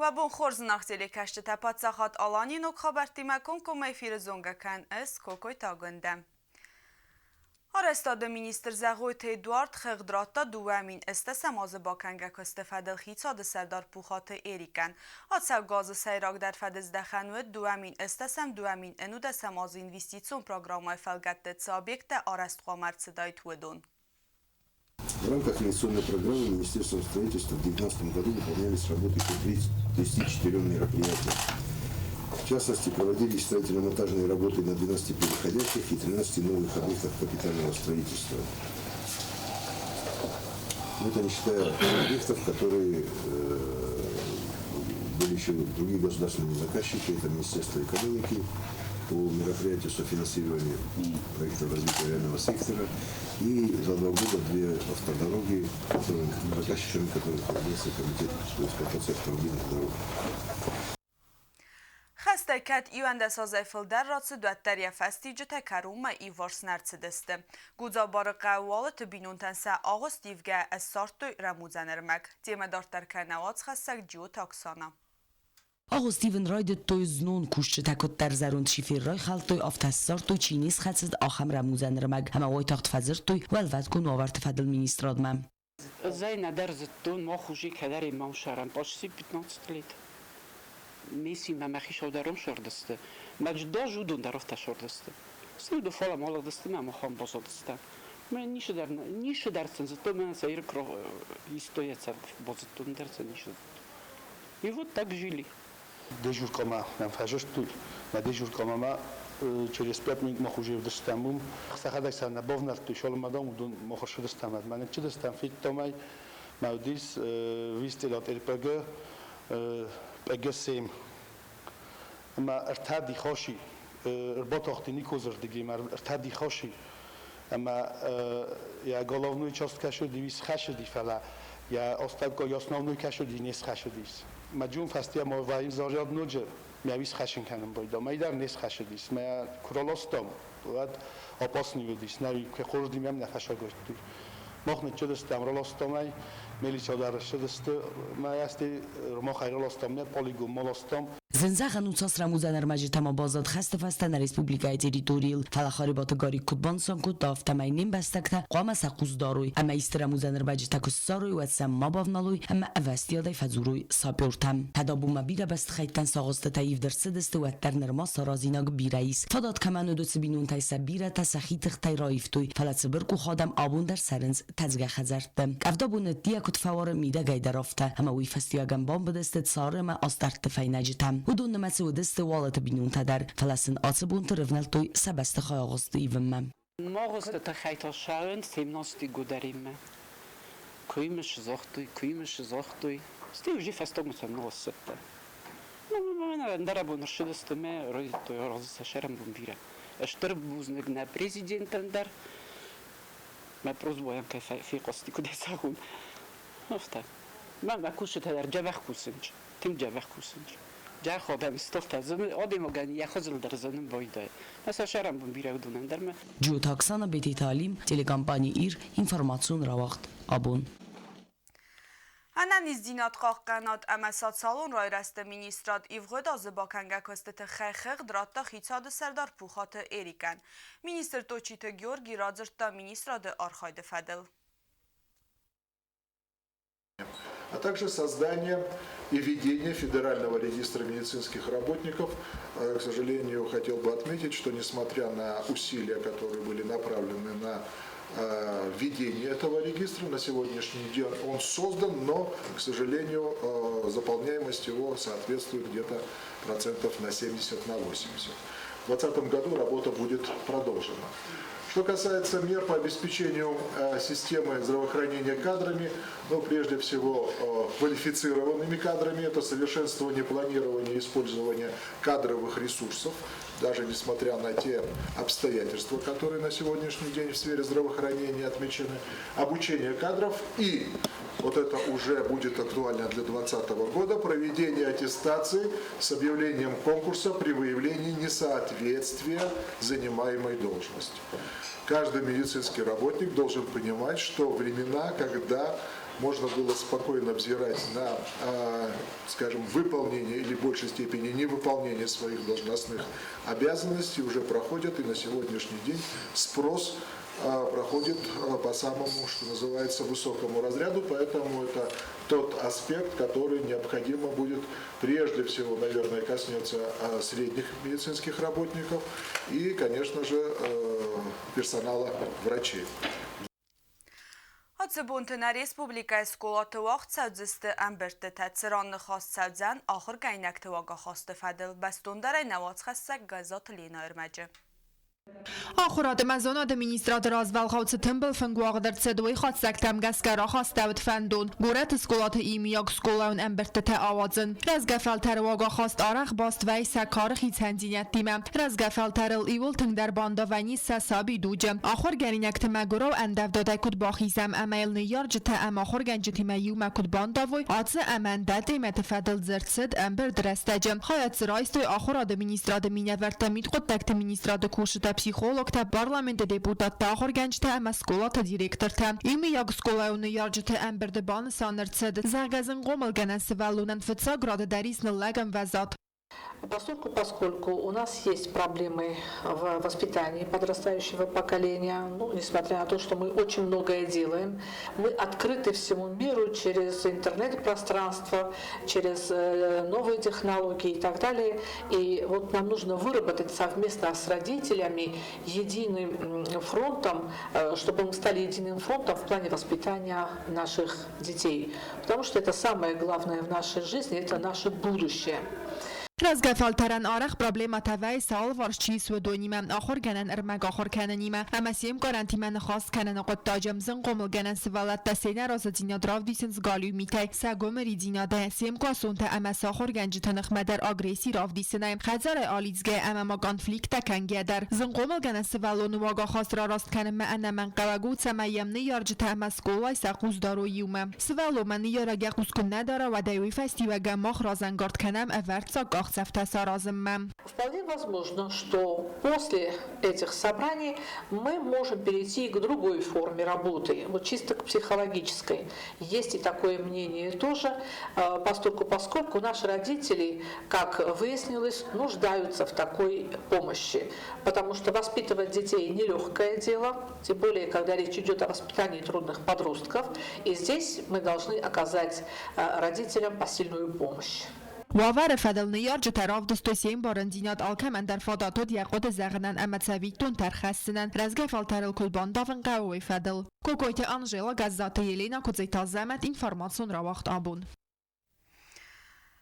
و بون خورز ناختیلی کشت تپات ساخت آلانی نوک خبرتی مکن کمی فیر زونگا کن اس کوکوی تاگندم. استاد مینیستر زغوی ادوارد خغدراتا دوامین استسماز با کنگک استفاده خیصاد سردار پوخات ایریکن آتسو گاز سیراک در فدز دخنوه دوامین استسم دوامین انود سماز інвестицион программой фалгатtet объекта арастхо марцедайт wedon. В рамках инвестиционной программы Министерством строительства в 2019 году выполнялись работы по 34 мероприятия. В частности, проводились строительно-монтажные работы на 12 переходящих и 13 новых объектах капитального строительства. Это не считая объектов, которые были еще другие государственные заказчики, это Министерство экономики, по мероприятию софинансирования проектов развития реального сектора и за 2 года 2 автодороги, заказчиками которых является комитет по эксплуатации автомобильных дорог. خسته کت ایوند سازه فلدر راتس دوتر یا فستی جتا کروم ای ورس نرچ دسته. گوزا بار قوالت بینون تنسا آغاز دیوگه از سارتوی رموزن ارمک. تیمه دارتر که نوات خستک جیو تاکسانا. آغاز دیون راید توی زنون کشت تکت در زرون شیفیر رای خلط توی آفتسار توی چینیز خستد آخم رموزن ارمک. همه وای تاخت فزر توی ولود کن آورت فدل مینیستراد مم. زای ندر زدون ما خوشی کدر امام شرم باشی 15 لیت. میسی ممخی شودرم شردسته. مجدا جودون درفت شردسته. سری دو فال مال دسته من خام بازدسته. من نیش در سنز تو من سیر کرو ایستویت سر بازدون در سنیش. میوت так жили. Дежуркама нам фажош тут. На дежуркама через 5 минут мы уже достаем. Сахадайся на бовнар tu шол мадам удун мы уже достаем. Мен че достаем фит томай. Маудис вистелат РПГ اگسیم اما ارتدی خوشی ربط وقتی نیکوزر دیگه مر ارتدی خوشی اما یا گلوونوی چاست کشو دیویس خشدی فلا یا استاد یاسنونوی کشو دی نیست خشدیس مجون فستی ما وایم زاریاد نوجر میویس خشن کنم باید ما ایدار نیست خشدیس ما کرالاستم باید آپاسنی بدیس نوی که خوردیم هم نفشه گشتی مخنت چه دستم رالاستم ملی چادر شدست ما استی ما خیرالاستم نه پلیگون مالاستم زنزاخ نوتاس رموزن ارمجی تما بازاد خسته فستن رسپوبلیکای تریتوریل فلاخاری باتگاری کودبان سانکود دافت ماینیم بستکتا قام سقوز داروی اما ایست رموزن ارمجی تکس ساروی و سم ما بافنالوی اما اوستیادای فزوروی ساپیورتم تدابو ما بیره بست خیتن ساغست تایف در سدست و در نرما سارازیناگ بیرئیس فداد کمانو دو سبینون تای سبیره تسخیت خطای رایفتوی فلات برکو خادم آبون در سرنز تزگه خزرتم افدابون دیا کت فوار میده گای درافته اما وی فستیاگم بام بدست ساره ما استارت فینجتم ودون نمسی و دست والت بینون تدر فلسن آسبون ترفنل توی سبست خواهست ایومم. ما غست تخیط شاون سیمناستی گودریم. کویمش زاختوی. استیوجی فستم مثلا نوسته. من دربون رشدست ما روی توی راز شرم بومبیره. اشتر بوزنگ نه پرزیدنت در. ما پروزبایم که فی قصدی کدی ساخون. نفته. ما کوشت در جوه کوسنج. تیم جوه کوسنج. جا خودم استفاده از آدم وگانی یا خزل در زنم بایده. مثلا شرم بومبیره دونن درم. جو تاکسانا بیتی تعلیم تلگرامپانی ایر اینفورماسیون را وقت آبون. انا نیزدینات قاق قنات امسات سالون رای رست مینیستراد ایوغد از با کنگه کستت خیخق دراتا خیصاد سردار پوخات ایریکن. مینیستر توچیت گیورگی رازرتا مینیستراد آرخاید فدل. А также создание и введение Федерального регистра медицинских работников. К сожалению, хотел бы отметить, что несмотря на усилия, которые были направлены на введение этого регистра, на сегодняшний день он создан, но, к сожалению, заполняемость его соответствует где-то процентов на 70, на 80. В 2020 году работа будет продолжена. Что касается мер по обеспечению системы здравоохранения кадрами, прежде всего квалифицированными кадрами, это совершенствование планирования и использования кадровых ресурсов, даже несмотря на те обстоятельства, которые на сегодняшний день в сфере здравоохранения отмечены, обучение кадров и, вот это уже будет актуально для 2020 года, проведение аттестации с объявлением конкурса при выявлении несоответствия занимаемой должности. Каждый медицинский работник должен понимать, что времена, когда можно было спокойно взирать на, скажем, выполнение или в большей степени невыполнение своих должностных обязанностей, уже проходят, и на сегодняшний день спрос проходит по самому, что называется, высокому разряду, поэтому это тот аспект, который необходимо будет, прежде всего, наверное, коснется средних медицинских работников и, конечно же, персонала врачей. Ացբունտն Ռեսպուբլիկայի սկոլատը վաղ ծավձստը ամբերտը թացրանը խաս ծավձան ախր գայնակ թվագա խաստը ֆադել բաստոնդարայ նավաց խասակ գազատ լինա ըրմաջը. آخرات مزون ادمینیستراتور از ولخوت تنبل فنگواق در صدوی خود سکتم گسکرا خواستود فندون گورت اسکولات ایمیاک سکولاون امبرت تا آوازن رزگفل ترواگا خواست آرخ باست وی سکار خیز هنزینت دیمم رزگفل ترل ایول تنگ در باندا و نیست سابی دوجم آخر گرینک تمگورا و اندف داده کد باخیزم امیل نیار جتا ام آخر گنج تیمیو مکد باندا وی آتز امن داده متفادل زرتسد امبر درستجم خواهد سرایستوی آخر ادمینیسترات مینورت مید خود تکت مینیسترات کوشت پسیخولوگ تا پارلمنت депутат та охорганчта ама сколата директорта ими яг сколауны яржта амберде бан санерцед загазен гомалганас валунан 5 града дарисна лагам вазат. Поскольку у нас есть проблемы в воспитании подрастающего поколения, несмотря на то, что мы очень многое делаем, мы открыты всему миру через интернет-пространство, через новые технологии и так далее. И вот нам нужно выработать совместно с родителями единым фронтом, чтобы мы стали единым фронтом в плане воспитания наших детей. Потому что это самое главное в нашей жизни, это наше будущее. رزگفالترن آرخ پرابلم تاوی سال ورشیس و دونیم آخر گنن ارمگ آخر کننیم اما سیم کارنتی من خاص کنن قد تاجم زن قومل گنن سوالت تسینه راز دینا دراو دیسنز گالیو میتی سگوم ریدینا ده سیم کاسونت اما ساخر گنج تنخ مدر آگریسی راو دیسنایم خزر آلیزگه اما ما کانفلیکت کنگه در زن قومل گنن سوالون واگا خاص را راست کنم من من قواگو سمایم نیارج تا سکولای سقوز دارو یوم سوالو من نیارگه قوز کن نداره و دیوی فستی و گماخ رازنگارد کنم اورد ساق Вполне возможно, что после этих собраний мы можем перейти к другой форме работы, вот чисто к психологической. Есть и такое мнение тоже, поскольку наши родители, как выяснилось, нуждаются в такой помощи, потому что воспитывать детей нелегкое дело, тем более, когда речь идет о воспитании трудных подростков, и здесь мы должны оказать родителям посильную помощь. واور فدل نیار جتراف دستوسیم باردینات آلکمن در فاداتود یقود زغنن امتساویتون ترخصنن رزگه فالترل کلبان دافن قوی فدل کوکویت آنجلا گزات یلینا کزیتا زمت اینفرماسیون را وقت آبون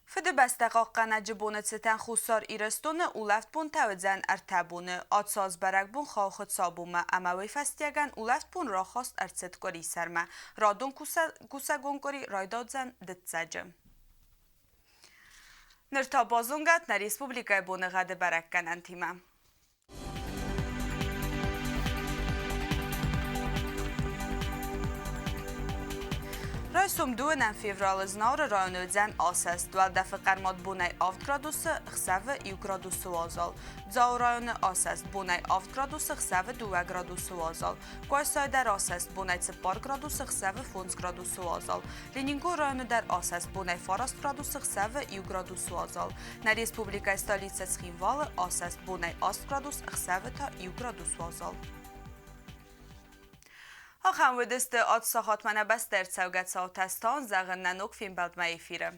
فده بستقاق نجبونه ستن خوصار ایرستونه اولفت بون توزن ارتبونه آتساز برک بون خواهد سابومه اموی فستیگن اولفت بون را خواست ارتدگاری سرمه رادون کوسگونگوری رایدادزن دتزجم نرتا بازونگت نا ریسپوبلیکای بونه غده برک کنن تیمه. رایسوم 2 فevral znavre rayonölzen asest vel defe qermat bunay 7 gradusu xseve 2 gradusu vazal. Dzao rayonu asest bunay 7 gradusu xseve 2 gradusu vazal. Qoysay der asest bunay 4 gradusu xseve 5 gradusu vazal. Leningo rayonu der asest bunay farast gradusu xseve 2 gradusu vazal. Na Respublika stolice Schivalı asest bunay 8 gradus xseve ta 2 gradus vazal. آخر ودست آت ساخت منه بس در سوگت ساوتستان زغن ننوک فیلم بلد ما ایفیره.